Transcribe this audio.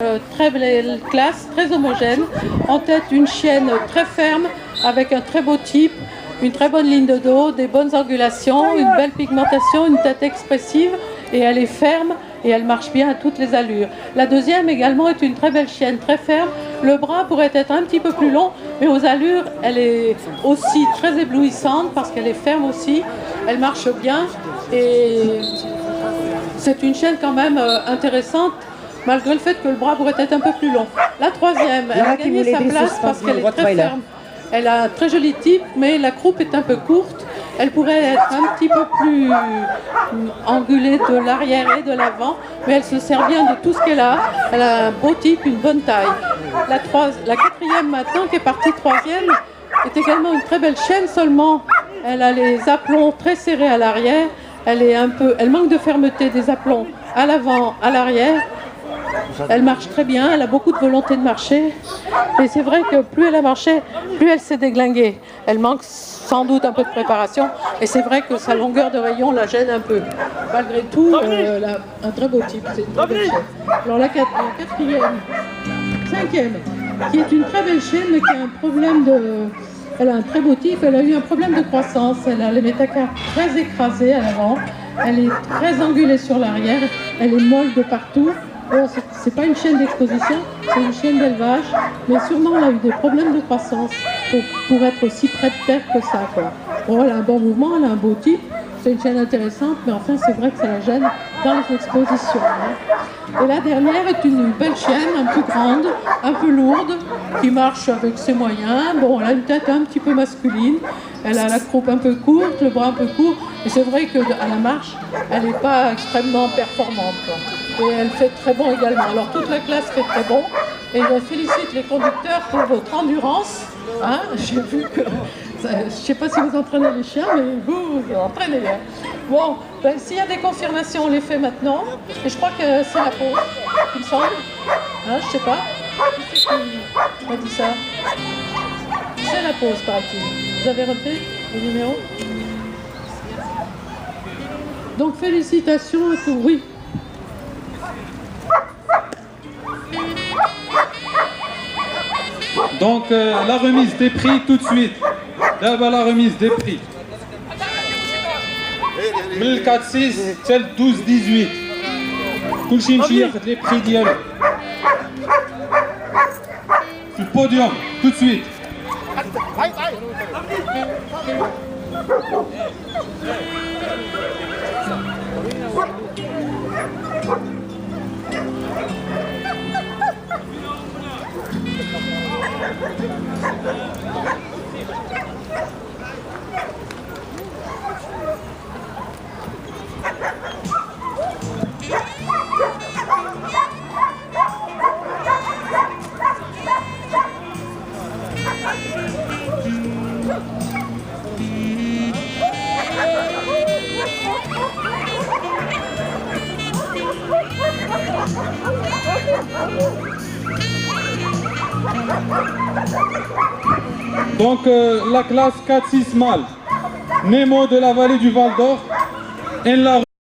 Très belle classe, très homogène. En tête, une chienne très ferme, avec un très beau type, une très bonne ligne de dos, des bonnes angulations, une belle pigmentation, une tête expressive, et elle est ferme et elle marche bien à toutes les allures. La deuxième également est une très belle chienne, très ferme. Le bras pourrait être un petit peu plus long, mais aux allures, elle est aussi très éblouissante parce qu'elle est ferme aussi. Elle marche bien et c'est une chienne quand même intéressante, malgré le fait que le bras pourrait être un peu plus long. La troisième, elle a gagné sa place parce qu'elle est très ferme. Elle a un très joli type, mais la croupe est un peu courte. Elle pourrait être un petit peu plus angulée de l'arrière et de l'avant, mais elle se sert bien de tout ce qu'elle a. Elle a un beau type, une bonne taille. La quatrième maintenant, qui est partie troisième, est également une très belle chienne, seulement elle a les aplombs très serrés à l'arrière. Elle manque de fermeté des aplombs à l'avant, à l'arrière. Elle marche très bien, elle a beaucoup de volonté de marcher. Et c'est vrai que plus elle a marché, plus elle s'est déglinguée. Elle manque sans doute un peu de préparation. Et c'est vrai que sa longueur de rayon la gêne un peu. Malgré tout, elle a un très beau type. C'est une très belle chienne. Alors la cinquième, qui est une très belle chienne, mais qui a un problème de... Elle a un très beau type, elle a eu un problème de croissance. Elle a les métacarpes très écrasés à l'avant. Elle est très angulée sur l'arrière. Elle est molle de partout. Bon, c'est pas une chienne d'exposition, c'est une chienne d'élevage, mais sûrement elle a eu des problèmes de croissance pour être aussi près de terre que ça, quoi. Bon, elle a un bon mouvement, elle a un beau type, c'est une chienne intéressante, mais enfin c'est vrai que ça la gêne dans les expositions. Hein. Et la dernière est une belle chienne, un peu grande, un peu lourde, qui marche avec ses moyens. Bon, elle a une tête un petit peu masculine, elle a la croupe un peu courte, le bras un peu court, et c'est vrai qu'à la marche, elle n'est pas extrêmement performante, quoi. Et elle fait très bon également. Alors toute la classe fait très bon. Et je félicite les conducteurs pour votre endurance. Hein, j'ai vu que... Je ne sais pas si vous entraînez les chiens, mais vous entraînez. Hein. Bon, ben, s'il y a des confirmations, on les fait maintenant. Et je crois que c'est la pause, il me semble. Hein, je ne sais pas. Qui c'est qui m'a dit ça? C'est la pause, paraît-il. Vous avez relevé le numéro? Donc félicitations à tous. Oui. Donc la remise des prix tout de suite. Là-bas la remise des prix. 1046 tel 12-18. كلشي يمشي ياخذ les prix ديالو. Sur le podium tout de suite. Donc la classe 4-6 mâles, Nemo de la vallée du Val d'Or,